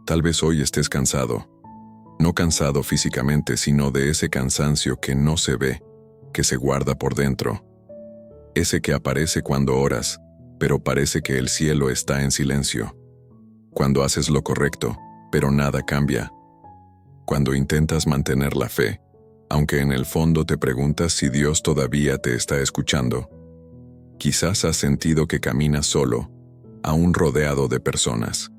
Tal vez hoy estés cansado. No cansado físicamente, sino de ese cansancio que no se ve, que se guarda por dentro. Ese que aparece cuando oras, pero parece que el cielo está en silencio. Cuando haces lo correcto, pero nada cambia. Cuando intentas mantener la fe, aunque en el fondo te preguntas si Dios todavía te está escuchando. Quizás has sentido que caminas solo, aún rodeado de personas.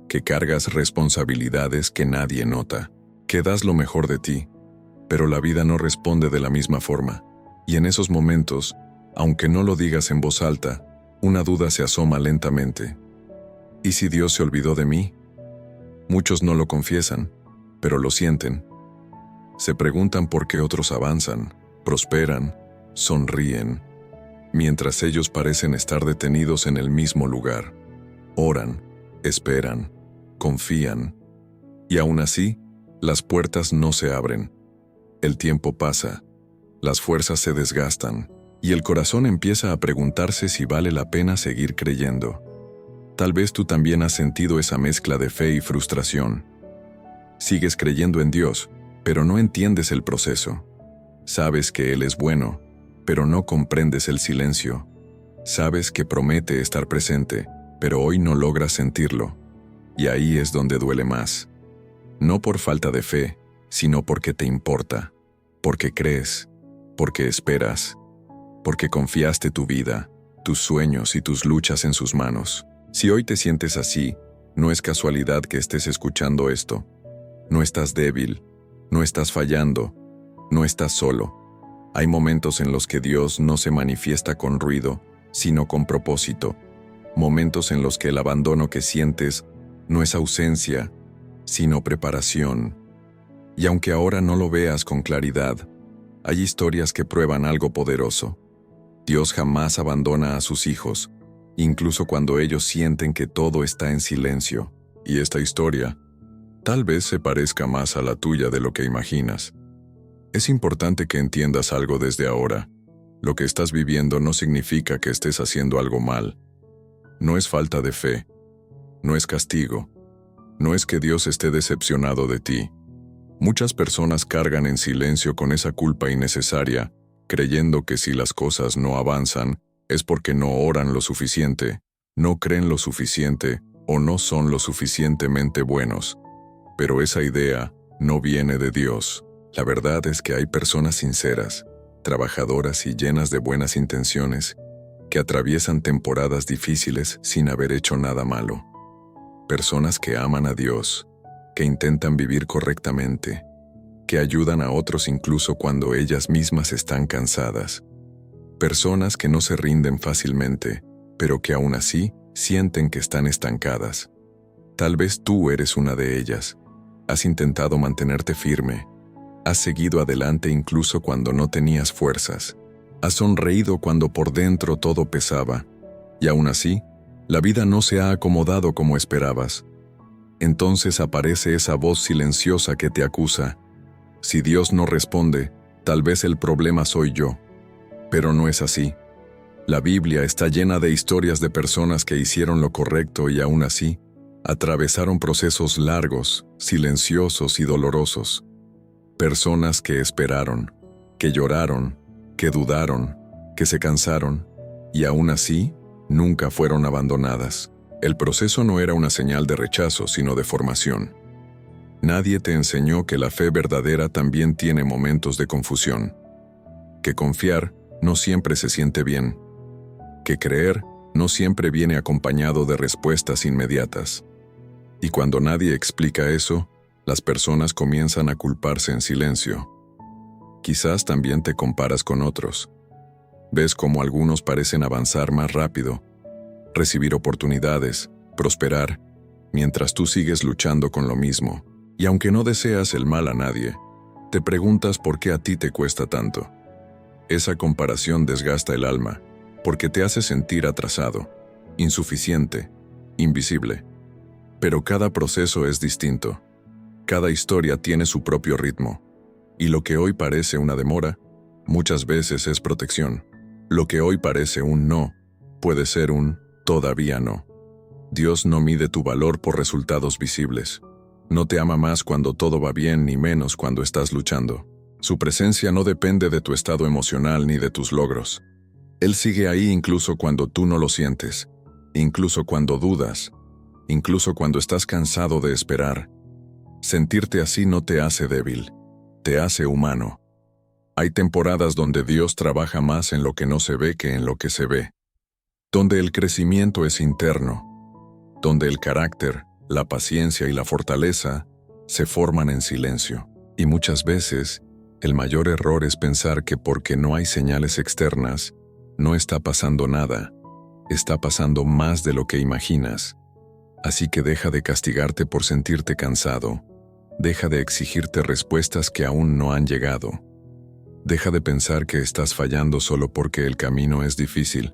Que cargas responsabilidades que nadie nota. Que das lo mejor de ti, pero la vida no responde de la misma forma. Y en esos momentos, aunque no lo digas en voz alta, una duda se asoma lentamente. ¿Y si Dios se olvidó de mí? Muchos no lo confiesan, pero lo sienten. Se preguntan por qué otros avanzan, prosperan, sonríen, mientras ellos parecen estar detenidos en el mismo lugar. Oran, esperan, confían, y aún así, las puertas no se abren. El tiempo pasa, las fuerzas se desgastan, y el corazón empieza a preguntarse si vale la pena seguir creyendo. Tal vez tú también has sentido esa mezcla de fe y frustración. Sigues creyendo en Dios, pero no entiendes el proceso. Sabes que Él es bueno, pero no comprendes el silencio. Sabes que promete estar presente, pero hoy no logras sentirlo. Y ahí es donde duele más. No por falta de fe, sino porque te importa, porque crees, porque esperas, porque confiaste tu vida, tus sueños y tus luchas en sus manos. Si hoy te sientes así, no es casualidad que estés escuchando esto. No estás débil, no estás fallando, no estás solo. Hay momentos en los que Dios no se manifiesta con ruido, sino con propósito. Momentos en los que el abandono que sientes no es ausencia, sino preparación. Y aunque ahora no lo veas con claridad, hay historias que prueban algo poderoso. Dios jamás abandona a sus hijos, incluso cuando ellos sienten que todo está en silencio. Y esta historia, tal vez se parezca más a la tuya de lo que imaginas. Es importante que entiendas algo desde ahora. Lo que estás viviendo no significa que estés haciendo algo mal. No es falta de fe. No es castigo. No es que Dios esté decepcionado de ti. Muchas personas cargan en silencio con esa culpa innecesaria, creyendo que si las cosas no avanzan, es porque no oran lo suficiente, no creen lo suficiente o no son lo suficientemente buenos. Pero esa idea no viene de Dios. La verdad es que hay personas sinceras, trabajadoras y llenas de buenas intenciones, que atraviesan temporadas difíciles sin haber hecho nada malo. Personas que aman a Dios, que intentan vivir correctamente, que ayudan a otros incluso cuando ellas mismas están cansadas. Personas que no se rinden fácilmente, pero que aún así sienten que están estancadas. Tal vez tú eres una de ellas. Has intentado mantenerte firme. Has seguido adelante incluso cuando no tenías fuerzas. Has sonreído cuando por dentro todo pesaba. Y aún así, la vida no se ha acomodado como esperabas. Entonces aparece esa voz silenciosa que te acusa. Si Dios no responde, tal vez el problema soy yo. Pero no es así. La Biblia está llena de historias de personas que hicieron lo correcto y aún así, atravesaron procesos largos, silenciosos y dolorosos. Personas que esperaron, que lloraron, que dudaron, que se cansaron, y aún así, nunca fueron abandonadas. El proceso no era una señal de rechazo, sino de formación. Nadie te enseñó que la fe verdadera también tiene momentos de confusión. Que confiar no siempre se siente bien. Que creer no siempre viene acompañado de respuestas inmediatas. Y cuando nadie explica eso, las personas comienzan a culparse en silencio. Quizás también te comparas con otros. Ves cómo algunos parecen avanzar más rápido, recibir oportunidades, prosperar, mientras tú sigues luchando con lo mismo. Y aunque no deseas el mal a nadie, te preguntas por qué a ti te cuesta tanto. Esa comparación desgasta el alma, porque te hace sentir atrasado, insuficiente, invisible. Pero cada proceso es distinto. Cada historia tiene su propio ritmo. Y lo que hoy parece una demora, muchas veces es protección. Lo que hoy parece un no, puede ser un todavía no. Dios no mide tu valor por resultados visibles. No te ama más cuando todo va bien ni menos cuando estás luchando. Su presencia no depende de tu estado emocional ni de tus logros. Él sigue ahí incluso cuando tú no lo sientes, incluso cuando dudas, incluso cuando estás cansado de esperar. Sentirte así no te hace débil, te hace humano. Hay temporadas donde Dios trabaja más en lo que no se ve que en lo que se ve, donde el crecimiento es interno, donde el carácter, la paciencia y la fortaleza se forman en silencio. Y muchas veces, el mayor error es pensar que porque no hay señales externas, no está pasando nada, está pasando más de lo que imaginas. Así que deja de castigarte por sentirte cansado, deja de exigirte respuestas que aún no han llegado. Deja de pensar que estás fallando solo porque el camino es difícil.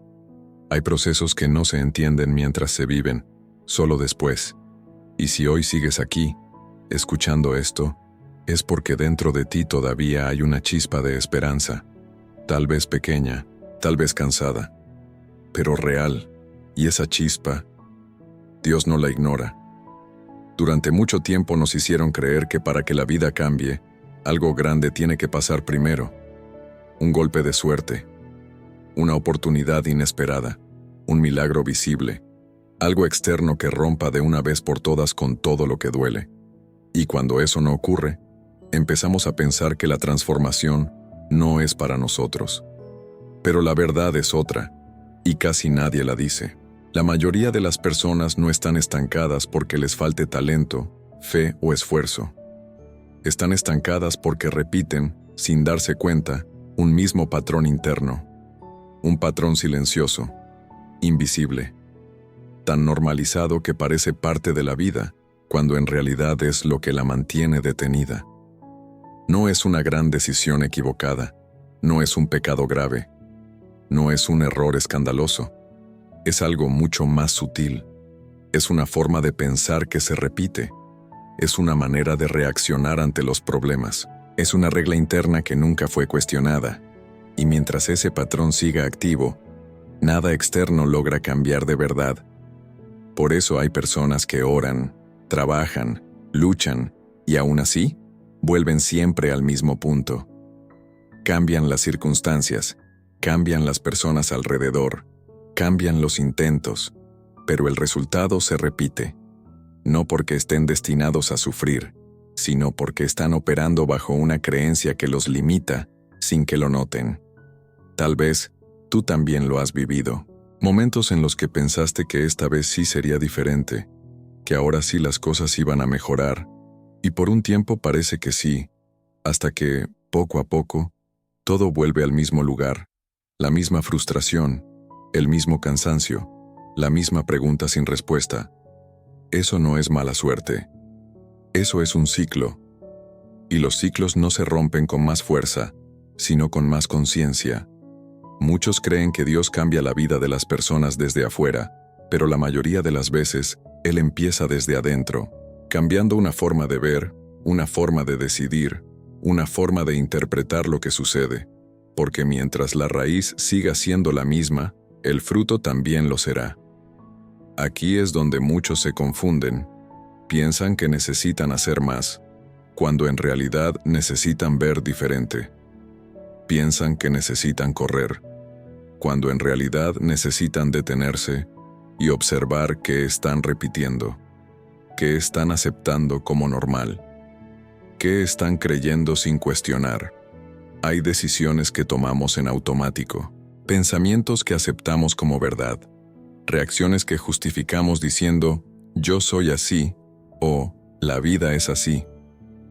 Hay procesos que no se entienden mientras se viven, solo después. Y si hoy sigues aquí, escuchando esto, es porque dentro de ti todavía hay una chispa de esperanza, tal vez pequeña, tal vez cansada, pero real, y esa chispa, Dios no la ignora. Durante mucho tiempo nos hicieron creer que para que la vida cambie, algo grande tiene que pasar primero. Un golpe de suerte, una oportunidad inesperada, un milagro visible, algo externo que rompa de una vez por todas con todo lo que duele. Y cuando eso no ocurre, empezamos a pensar que la transformación no es para nosotros. Pero la verdad es otra, y casi nadie la dice. La mayoría de las personas no están estancadas porque les falte talento, fe o esfuerzo. Están estancadas porque repiten, sin darse cuenta, un mismo patrón interno. Un patrón silencioso, invisible, tan normalizado que parece parte de la vida, cuando en realidad es lo que la mantiene detenida. No es una gran decisión equivocada, no es un pecado grave, no es un error escandaloso, es algo mucho más sutil, es una forma de pensar que se repite, es una manera de reaccionar ante los problemas, es una regla interna que nunca fue cuestionada, y mientras ese patrón siga activo, nada externo logra cambiar de verdad. Por eso hay personas que oran, trabajan, luchan, y aún así, vuelven siempre al mismo punto. Cambian las circunstancias, cambian las personas alrededor, cambian los intentos, pero el resultado se repite, no porque estén destinados a sufrir, sino porque están operando bajo una creencia que los limita sin que lo noten. Tal vez, tú también lo has vivido. Momentos en los que pensaste que esta vez sí sería diferente, que ahora sí las cosas iban a mejorar, y por un tiempo parece que sí, hasta que, poco a poco, todo vuelve al mismo lugar, la misma frustración, el mismo cansancio, la misma pregunta sin respuesta. Eso no es mala suerte. Eso es un ciclo. Y los ciclos no se rompen con más fuerza, sino con más conciencia. Muchos creen que Dios cambia la vida de las personas desde afuera, pero la mayoría de las veces, Él empieza desde adentro, cambiando una forma de ver, una forma de decidir, una forma de interpretar lo que sucede, porque mientras la raíz siga siendo la misma, el fruto también lo será. Aquí es donde muchos se confunden, piensan que necesitan hacer más, cuando en realidad necesitan ver diferente. Piensan que necesitan correr, cuando en realidad necesitan detenerse y observar qué están repitiendo, qué están aceptando como normal, qué están creyendo sin cuestionar. Hay decisiones que tomamos en automático, pensamientos que aceptamos como verdad, reacciones que justificamos diciendo, yo soy así, o la vida es así,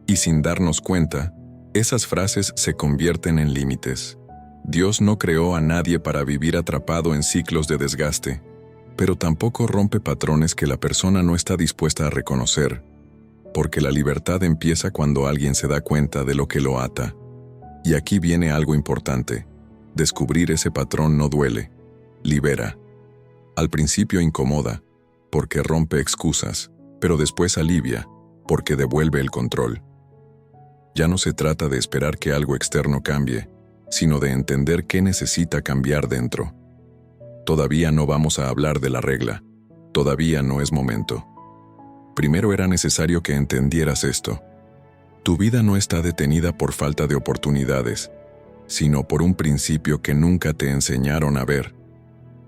y sin darnos cuenta, esas frases se convierten en límites. Dios no creó a nadie para vivir atrapado en ciclos de desgaste, pero tampoco rompe patrones que la persona no está dispuesta a reconocer, porque la libertad empieza cuando alguien se da cuenta de lo que lo ata. Y aquí viene algo importante. Descubrir ese patrón no duele, libera. Al principio incomoda, porque rompe excusas, pero después alivia, porque devuelve el control. Ya no se trata de esperar que algo externo cambie, sino de entender qué necesita cambiar dentro. Todavía no vamos a hablar de la regla, Todavía no es momento. Primero era necesario que entendieras esto. Tu vida no está detenida por falta de oportunidades, sino por un principio que nunca te enseñaron a ver.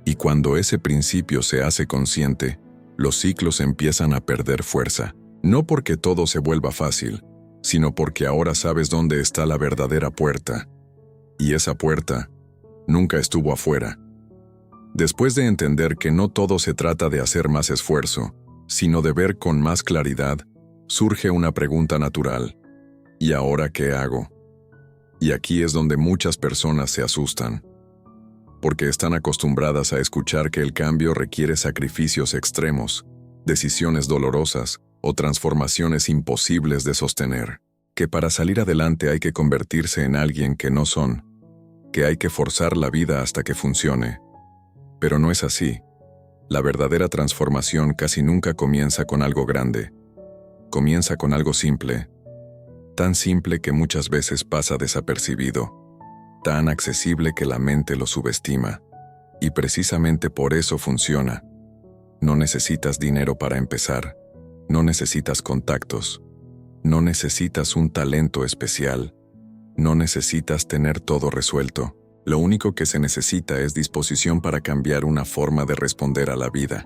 Y cuando ese principio se hace consciente, los ciclos empiezan a perder fuerza. No porque todo se vuelva fácil, sino porque ahora sabes dónde está la verdadera puerta. Y esa puerta nunca estuvo afuera. Después de entender que no todo se trata de hacer más esfuerzo, sino de ver con más claridad, surge una pregunta natural. ¿Y ahora qué hago? Y aquí es donde muchas personas se asustan, porque están acostumbradas a escuchar que el cambio requiere sacrificios extremos, decisiones dolorosas o transformaciones imposibles de sostener, que para salir adelante hay que convertirse en alguien que no son, que hay que forzar la vida hasta que funcione. Pero no es así. La verdadera transformación casi nunca comienza con algo grande. Comienza con algo simple, tan simple que muchas veces pasa desapercibido, tan accesible que la mente lo subestima. Y precisamente por eso funciona. No necesitas dinero para empezar, no necesitas contactos, no necesitas un talento especial, no necesitas tener todo resuelto. Lo único que se necesita es disposición para cambiar una forma de responder a la vida.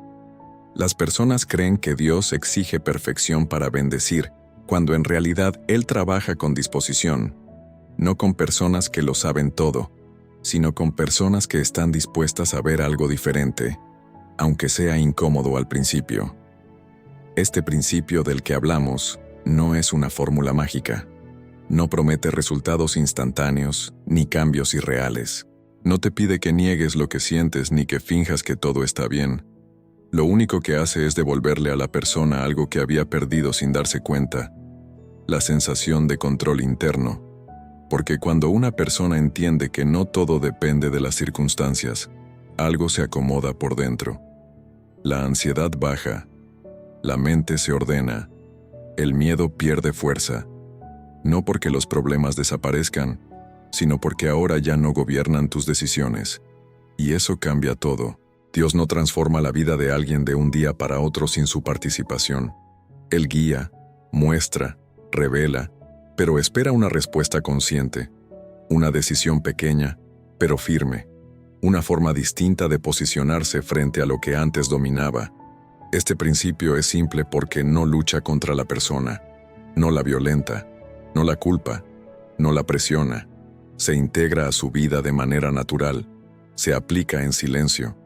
Las personas creen que Dios exige perfección para bendecir, cuando en realidad Él trabaja con disposición, no con personas que lo saben todo, sino con personas que están dispuestas a ver algo diferente, aunque sea incómodo al principio. Este principio del que hablamos no es una fórmula mágica. No promete resultados instantáneos ni cambios irreales. No te pide que niegues lo que sientes ni que finjas que todo está bien. Lo único que hace es devolverle a la persona algo que había perdido sin darse cuenta: la sensación de control interno. Porque cuando una persona entiende que no todo depende de las circunstancias, algo se acomoda por dentro. La ansiedad baja, la mente se ordena, el miedo pierde fuerza. No porque los problemas desaparezcan, sino porque ahora ya no gobiernan tus decisiones. Y eso cambia todo. Dios no transforma la vida de alguien de un día para otro sin su participación. Él guía, muestra, revela, pero espera una respuesta consciente, una decisión pequeña, pero firme, una forma distinta de posicionarse frente a lo que antes dominaba. Este principio es simple porque no lucha contra la persona, no la violenta, no la culpa, no la presiona. Se integra a su vida de manera natural, se aplica en silencio,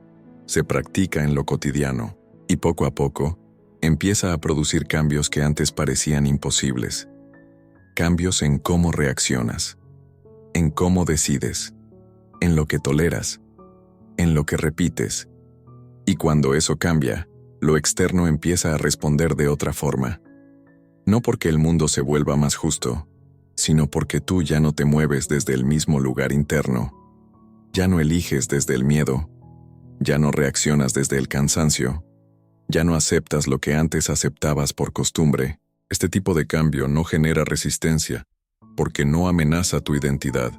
se practica en lo cotidiano, y poco a poco, empieza a producir cambios que antes parecían imposibles. Cambios en cómo reaccionas, en cómo decides, en lo que toleras, en lo que repites. Y cuando eso cambia, lo externo empieza a responder de otra forma. No porque el mundo se vuelva más justo, sino porque tú ya no te mueves desde el mismo lugar interno. Ya no eliges desde el miedo, ya no reaccionas desde el cansancio, ya no aceptas lo que antes aceptabas por costumbre. Este tipo de cambio no genera resistencia, porque no amenaza tu identidad.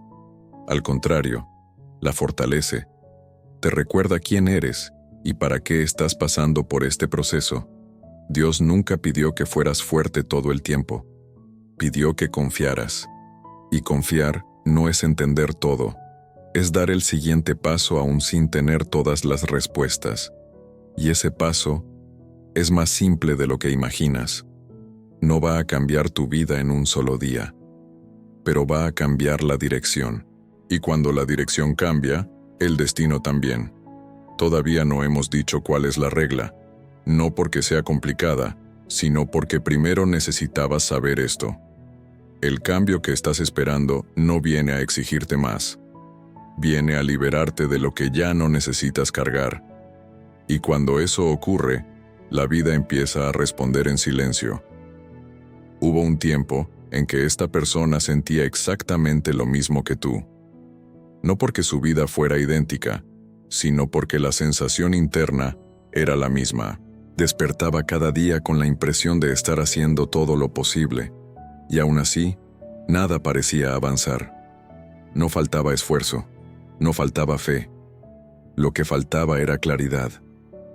Al contrario, la fortalece. Te recuerda quién eres y para qué estás pasando por este proceso. Dios nunca pidió que fueras fuerte todo el tiempo. Pidió que confiaras. Y confiar no es entender todo. Es dar el siguiente paso aún sin tener todas las respuestas. Y ese paso es más simple de lo que imaginas. No va a cambiar tu vida en un solo día, pero va a cambiar la dirección. Y cuando la dirección cambia, el destino también. Todavía no hemos dicho cuál es la regla, no porque sea complicada, sino porque primero necesitabas saber esto. El cambio que estás esperando no viene a exigirte más. Viene a liberarte de lo que ya no necesitas cargar. Y cuando eso ocurre, la vida empieza a responder en silencio. Hubo un tiempo en que esta persona sentía exactamente lo mismo que tú. No porque su vida fuera idéntica, sino porque la sensación interna era la misma. Despertaba cada día con la impresión de estar haciendo todo lo posible, y aún así, nada parecía avanzar. No faltaba esfuerzo, no faltaba fe. Lo que faltaba era claridad.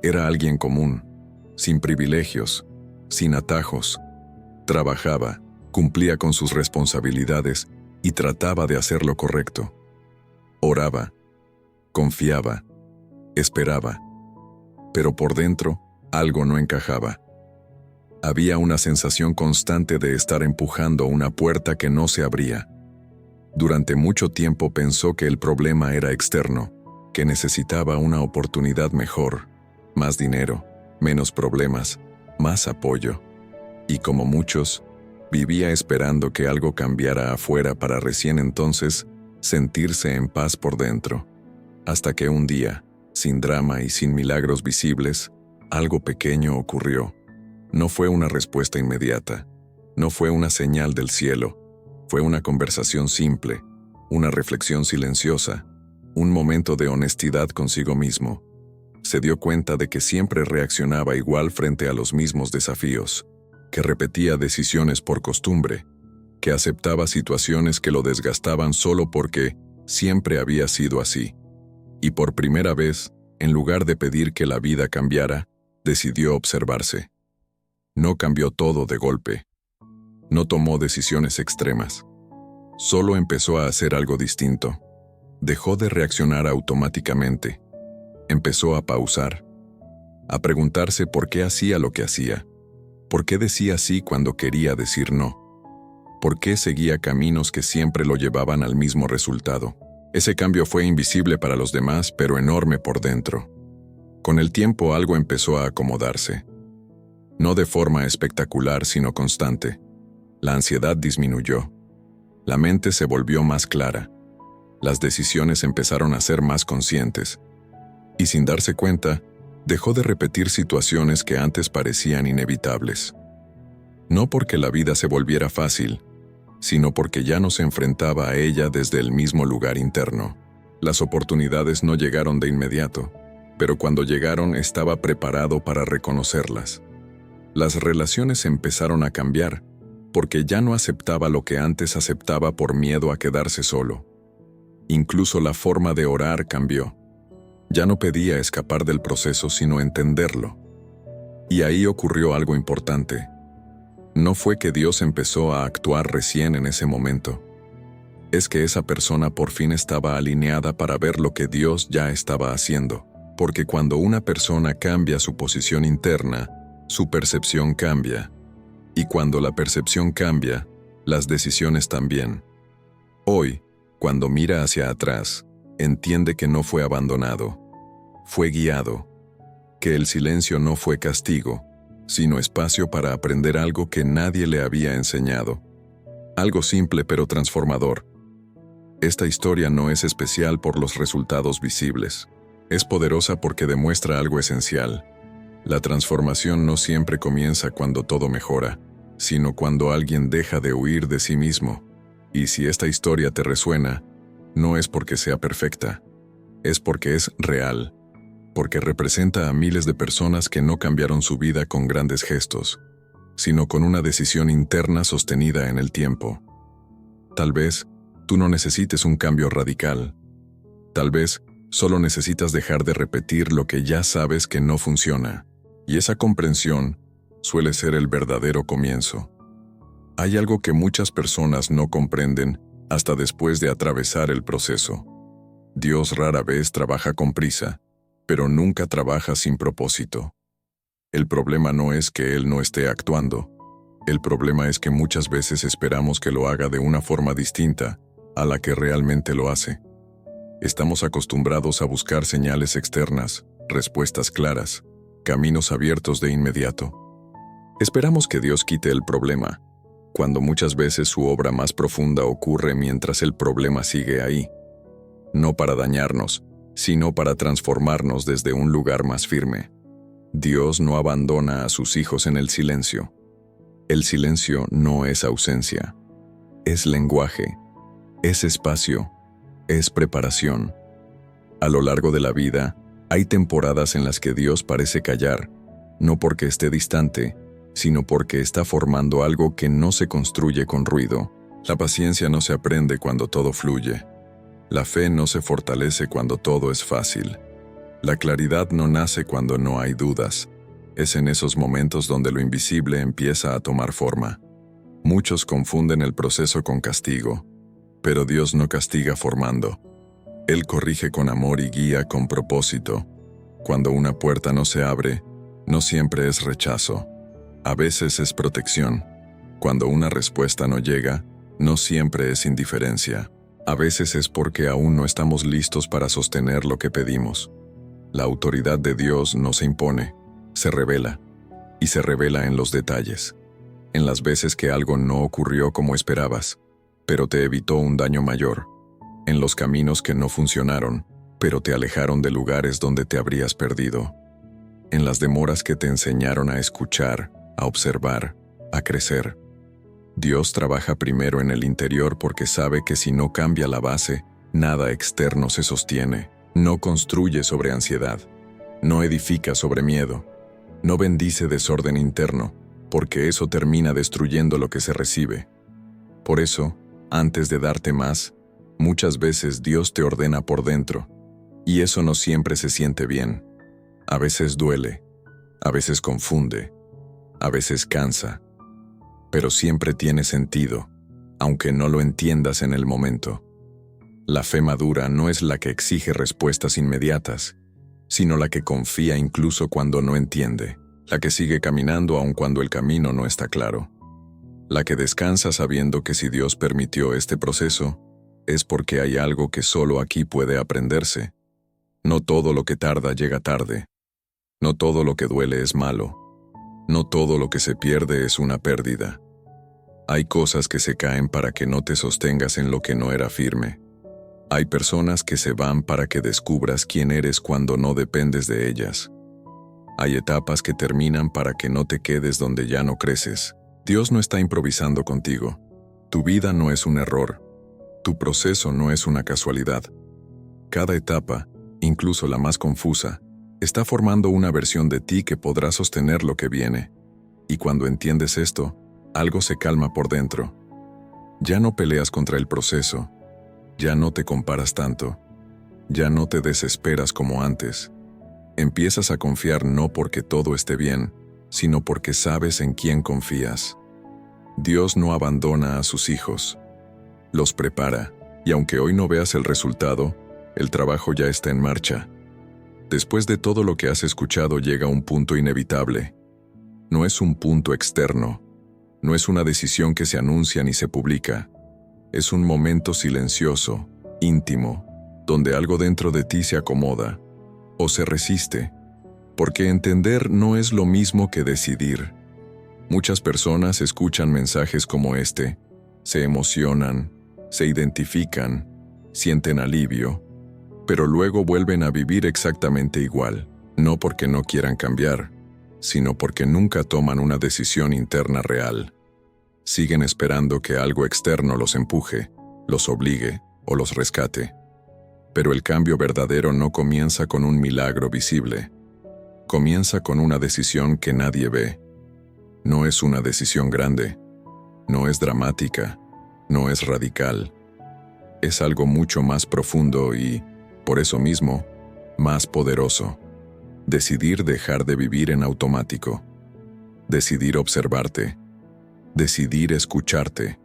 Era alguien común, sin privilegios, sin atajos. Trabajaba, cumplía con sus responsabilidades y trataba de hacer lo correcto. Oraba, confiaba, esperaba. Pero por dentro, algo no encajaba. Había una sensación constante de estar empujando una puerta que no se abría. Durante mucho tiempo pensó que el problema era externo, que necesitaba una oportunidad mejor, más dinero, menos problemas, más apoyo. Y como muchos, vivía esperando que algo cambiara afuera para recién entonces sentirse en paz por dentro. Hasta que un día, sin drama y sin milagros visibles, algo pequeño ocurrió. No fue una respuesta inmediata, no fue una señal del cielo, fue una conversación simple, una reflexión silenciosa, un momento de honestidad consigo mismo. Se dio cuenta de que siempre reaccionaba igual frente a los mismos desafíos, que repetía decisiones por costumbre, que aceptaba situaciones que lo desgastaban solo porque siempre había sido así. Y por primera vez, en lugar de pedir que la vida cambiara, decidió observarse. No cambió todo de golpe. No tomó decisiones extremas. Solo empezó a hacer algo distinto. Dejó de reaccionar automáticamente. Empezó a pausar, a preguntarse por qué hacía lo que hacía, por qué decía sí cuando quería decir no, por qué seguía caminos que siempre lo llevaban al mismo resultado. Ese cambio fue invisible para los demás, pero enorme por dentro. Con el tiempo algo empezó a acomodarse. No de forma espectacular, sino constante. La ansiedad disminuyó. La mente se volvió más clara. Las decisiones empezaron a ser más conscientes. Y sin darse cuenta, dejó de repetir situaciones que antes parecían inevitables. No porque la vida se volviera fácil, sino porque ya no se enfrentaba a ella desde el mismo lugar interno. Las oportunidades no llegaron de inmediato, pero cuando llegaron estaba preparado para reconocerlas. Las relaciones empezaron a cambiar, porque ya no aceptaba lo que antes aceptaba por miedo a quedarse solo. Incluso la forma de orar cambió. Ya no pedía escapar del proceso, sino entenderlo. Y ahí ocurrió algo importante. No fue que Dios empezó a actuar recién en ese momento. Es que esa persona por fin estaba alineada para ver lo que Dios ya estaba haciendo. Porque cuando una persona cambia su posición interna, su percepción cambia. Y cuando la percepción cambia, las decisiones también. Hoy, cuando mira hacia atrás, entiende que no fue abandonado, fue guiado, que el silencio no fue castigo, sino espacio para aprender algo que nadie le había enseñado. Algo simple pero transformador. Esta historia no es especial por los resultados visibles. Es poderosa porque demuestra algo esencial. La transformación no siempre comienza cuando todo mejora, sino cuando alguien deja de huir de sí mismo. Y si esta historia te resuena, no es porque sea perfecta, es porque es real, porque representa a miles de personas que no cambiaron su vida con grandes gestos, sino con una decisión interna sostenida en el tiempo. Tal vez tú no necesites un cambio radical. Tal vez solo necesitas dejar de repetir lo que ya sabes que no funciona. Y esa comprensión suele ser el verdadero comienzo. Hay algo que muchas personas no comprenden hasta después de atravesar el proceso. Dios rara vez trabaja con prisa, pero nunca trabaja sin propósito. El problema no es que Él no esté actuando. El problema es que muchas veces esperamos que lo haga de una forma distinta a la que realmente lo hace. Estamos acostumbrados a buscar señales externas, respuestas claras, caminos abiertos de inmediato. Esperamos que Dios quite el problema, cuando muchas veces su obra más profunda ocurre mientras el problema sigue ahí. No para dañarnos, sino para transformarnos desde un lugar más firme. Dios no abandona a sus hijos en el silencio. El silencio no es ausencia. Es lenguaje, es espacio, es preparación. A lo largo de la vida, hay temporadas en las que Dios parece callar, no porque esté distante, sino porque está formando algo que no se construye con ruido. La paciencia no se aprende cuando todo fluye. La fe no se fortalece cuando todo es fácil. La claridad no nace cuando no hay dudas. Es en esos momentos donde lo invisible empieza a tomar forma. Muchos confunden el proceso con castigo, pero Dios no castiga formando. Él corrige con amor y guía con propósito. Cuando una puerta no se abre, no siempre es rechazo. A veces es protección. Cuando una respuesta no llega, no siempre es indiferencia. A veces es porque aún no estamos listos para sostener lo que pedimos. La autoridad de Dios no se impone, se revela, y se revela en los detalles. En las veces que algo no ocurrió como esperabas, pero te evitó un daño mayor. En los caminos que no funcionaron, pero te alejaron de lugares donde te habrías perdido. En las demoras que te enseñaron a escuchar, a observar, a crecer. Dios trabaja primero en el interior porque sabe que si no cambia la base, nada externo se sostiene. No construye sobre ansiedad, no edifica sobre miedo, no bendice desorden interno, porque eso termina destruyendo lo que se recibe. Por eso, antes de darte más, muchas veces Dios te ordena por dentro, y eso no siempre se siente bien. A veces duele, a veces confunde, a veces cansa, pero siempre tiene sentido, aunque no lo entiendas en el momento. La fe madura no es la que exige respuestas inmediatas, sino la que confía incluso cuando no entiende, la que sigue caminando aun cuando el camino no está claro, la que descansa sabiendo que si Dios permitió este proceso, es porque hay algo que solo aquí puede aprenderse. No todo lo que tarda llega tarde, no todo lo que duele es malo, no todo lo que se pierde es una pérdida. Hay cosas que se caen para que no te sostengas en lo que no era firme. Hay personas que se van para que descubras quién eres cuando no dependes de ellas. Hay etapas que terminan para que no te quedes donde ya no creces. Dios no está improvisando contigo. Tu vida no es un error. Tu proceso no es una casualidad. Cada etapa, incluso la más confusa, está formando una versión de ti que podrá sostener lo que viene. Y cuando entiendes esto, algo se calma por dentro. Ya no peleas contra el proceso. Ya no te comparas tanto. Ya no te desesperas como antes. Empiezas a confiar no porque todo esté bien, sino porque sabes en quién confías. Dios no abandona a sus hijos. Los prepara, y aunque hoy no veas el resultado, el trabajo ya está en marcha. Después de todo lo que has escuchado llega un punto inevitable. No es un punto externo. No es una decisión que se anuncia ni se publica. Es un momento silencioso, íntimo, donde algo dentro de ti se acomoda o se resiste, porque entender no es lo mismo que decidir. Muchas personas escuchan mensajes como este, se emocionan, se identifican, sienten alivio, pero luego vuelven a vivir exactamente igual, no porque no quieran cambiar, sino porque nunca toman una decisión interna real. Siguen esperando que algo externo los empuje, los obligue o los rescate. Pero el cambio verdadero no comienza con un milagro visible. Comienza con una decisión que nadie ve. No es una decisión grande, no es dramática, no es radical. Es algo mucho más profundo y, por eso mismo, más poderoso. Decidir dejar de vivir en automático. Decidir observarte. Decidir escucharte.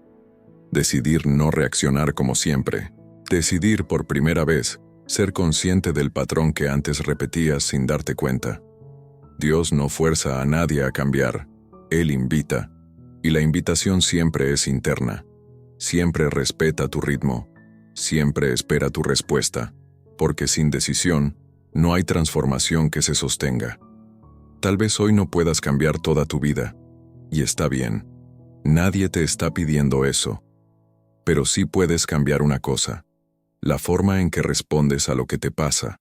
Decidir no reaccionar como siempre. Decidir por primera vez ser consciente del patrón que antes repetías sin darte cuenta. Dios no fuerza a nadie a cambiar. Él invita. Y la invitación siempre es interna. Siempre respeta tu ritmo. Siempre espera tu respuesta. Porque sin decisión, no hay transformación que se sostenga. Tal vez hoy no puedas cambiar toda tu vida. Y está bien. Nadie te está pidiendo eso. Pero sí puedes cambiar una cosa. La forma en que respondes a lo que te pasa.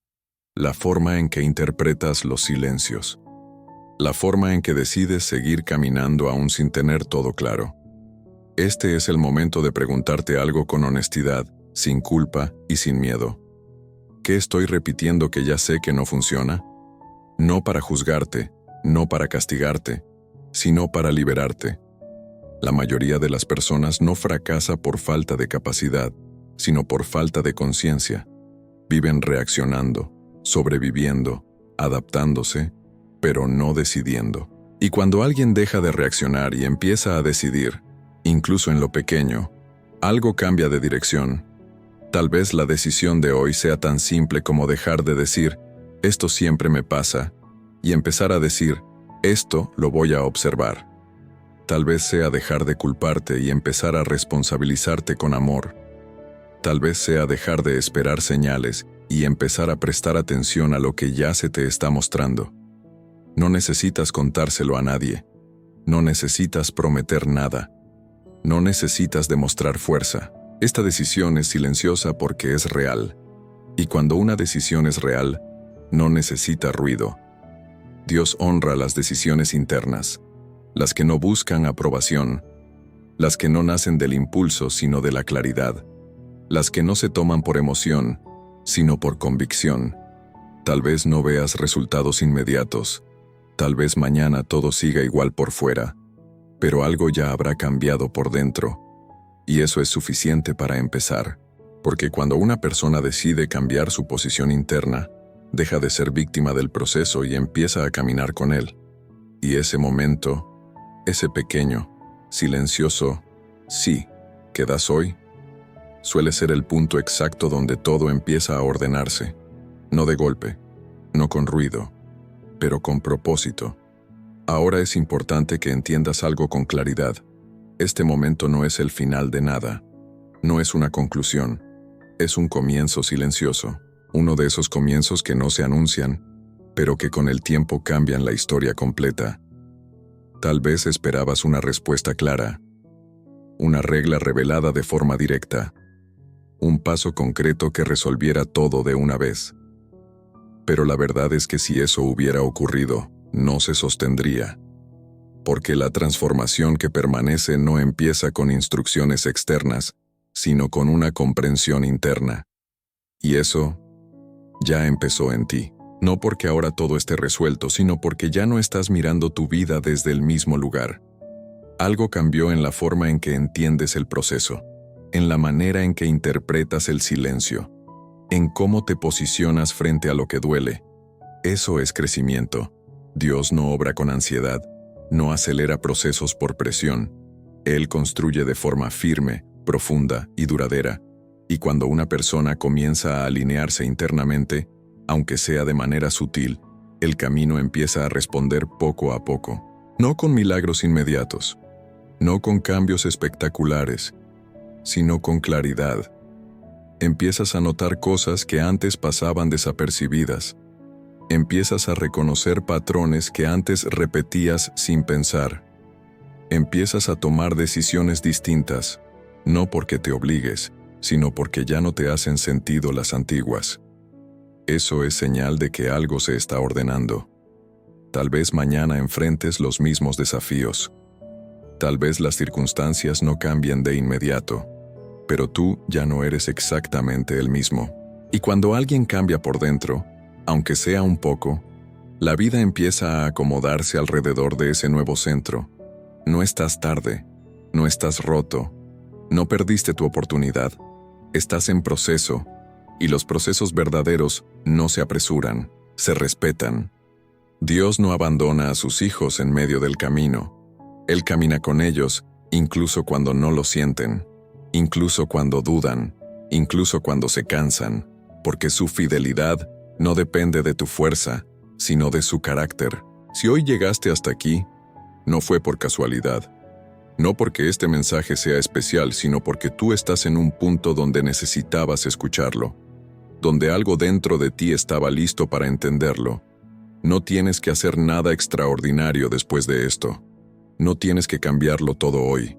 La forma en que interpretas los silencios. La forma en que decides seguir caminando aún sin tener todo claro. Este es el momento de preguntarte algo con honestidad, sin culpa y sin miedo. ¿Qué estoy repitiendo que ya sé que no funciona? No para juzgarte, no para castigarte, sino para liberarte. La mayoría de las personas no fracasa por falta de capacidad, sino por falta de conciencia. Viven reaccionando, sobreviviendo, adaptándose, pero no decidiendo. Y cuando alguien deja de reaccionar y empieza a decidir, incluso en lo pequeño, algo cambia de dirección. Tal vez la decisión de hoy sea tan simple como dejar de decir, esto siempre me pasa, y empezar a decir, esto lo voy a observar. Tal vez sea dejar de culparte y empezar a responsabilizarte con amor. Tal vez sea dejar de esperar señales y empezar a prestar atención a lo que ya se te está mostrando. No necesitas contárselo a nadie. No necesitas prometer nada. No necesitas demostrar fuerza. Esta decisión es silenciosa porque es real. Y cuando una decisión es real, no necesita ruido. Dios honra las decisiones internas, las que no buscan aprobación, las que no nacen del impulso sino de la claridad, las que no se toman por emoción, sino por convicción. Tal vez no veas resultados inmediatos, tal vez mañana todo siga igual por fuera, pero algo ya habrá cambiado por dentro, y eso es suficiente para empezar, porque cuando una persona decide cambiar su posición interna, deja de ser víctima del proceso y empieza a caminar con él. Y ese momento, ese pequeño, silencioso sí que das hoy, suele ser el punto exacto donde todo empieza a ordenarse, no de golpe, no con ruido, pero con propósito. Ahora es importante que entiendas algo con claridad. Este momento no es el final de nada, no es una conclusión, es un comienzo silencioso, uno de esos comienzos que no se anuncian, pero que con el tiempo cambian la historia completa. Tal vez esperabas una respuesta clara, una regla revelada de forma directa, un paso concreto que resolviera todo de una vez. Pero la verdad es que si eso hubiera ocurrido, no se sostendría. Porque la transformación que permanece no empieza con instrucciones externas, sino con una comprensión interna. Y eso ya empezó en ti. No porque ahora todo esté resuelto, sino porque ya no estás mirando tu vida desde el mismo lugar. Algo cambió en la forma en que entiendes el proceso, en la manera en que interpretas el silencio, en cómo te posicionas frente a lo que duele. Eso es crecimiento. Dios no obra con ansiedad, no acelera procesos por presión. Él construye de forma firme, profunda y duradera. Y cuando una persona comienza a alinearse internamente, aunque sea de manera sutil, el camino empieza a responder poco a poco. No con milagros inmediatos, no con cambios espectaculares, sino con claridad. Empiezas a notar cosas que antes pasaban desapercibidas. Empiezas a reconocer patrones que antes repetías sin pensar. Empiezas a tomar decisiones distintas, no porque te obligues, sino porque ya no te hacen sentido las antiguas. Eso es señal de que algo se está ordenando. Tal vez mañana enfrentes los mismos desafíos. Tal vez las circunstancias no cambien de inmediato, pero tú ya no eres exactamente el mismo. Y cuando alguien cambia por dentro, aunque sea un poco, la vida empieza a acomodarse alrededor de ese nuevo centro. No estás tarde, no estás roto, no perdiste tu oportunidad, estás en proceso, y los procesos verdaderos no se apresuran, se respetan. Dios no abandona a sus hijos en medio del camino. Él camina con ellos, incluso cuando no lo sienten, incluso cuando dudan, incluso cuando se cansan, porque su fidelidad no depende de tu fuerza, sino de su carácter. Si hoy llegaste hasta aquí, no fue por casualidad. No porque este mensaje sea especial, sino porque tú estás en un punto donde necesitabas escucharlo, donde algo dentro de ti estaba listo para entenderlo. No tienes que hacer nada extraordinario después de esto. No tienes que cambiarlo todo hoy.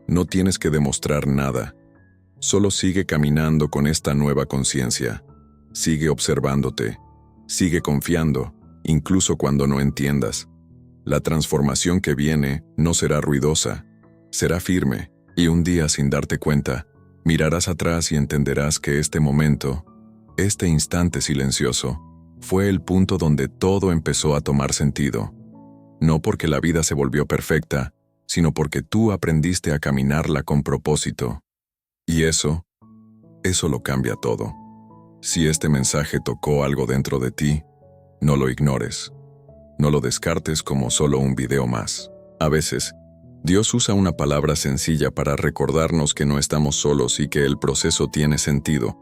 No tienes que demostrar nada. Solo sigue caminando con esta nueva conciencia. Sigue observándote. Sigue confiando, incluso cuando no entiendas. La transformación que viene no será ruidosa, será firme, y un día, sin darte cuenta, mirarás atrás y entenderás que este momento, este instante silencioso, fue el punto donde todo empezó a tomar sentido. No porque la vida se volvió perfecta, sino porque tú aprendiste a caminarla con propósito. Y eso lo cambia todo. Si este mensaje tocó algo dentro de ti, no lo ignores. No lo descartes como solo un video más. A veces, Dios usa una palabra sencilla para recordarnos que no estamos solos y que el proceso tiene sentido,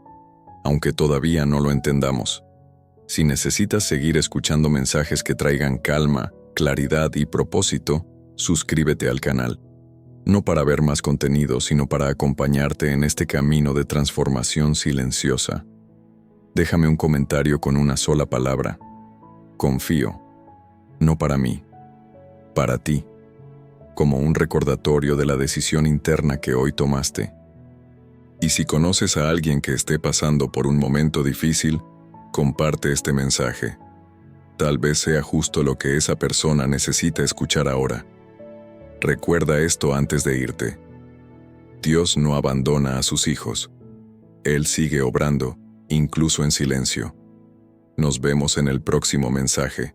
aunque todavía no lo entendamos. Si necesitas seguir escuchando mensajes que traigan calma, claridad y propósito, suscríbete al canal. No para ver más contenido, sino para acompañarte en este camino de transformación silenciosa. Déjame un comentario con una sola palabra. Confío. No para mí, para ti. Como un recordatorio de la decisión interna que hoy tomaste. Y si conoces a alguien que esté pasando por un momento difícil, comparte este mensaje. Tal vez sea justo lo que esa persona necesita escuchar ahora. Recuerda esto antes de irte. Dios no abandona a sus hijos. Él sigue obrando, incluso en silencio. Nos vemos en el próximo mensaje.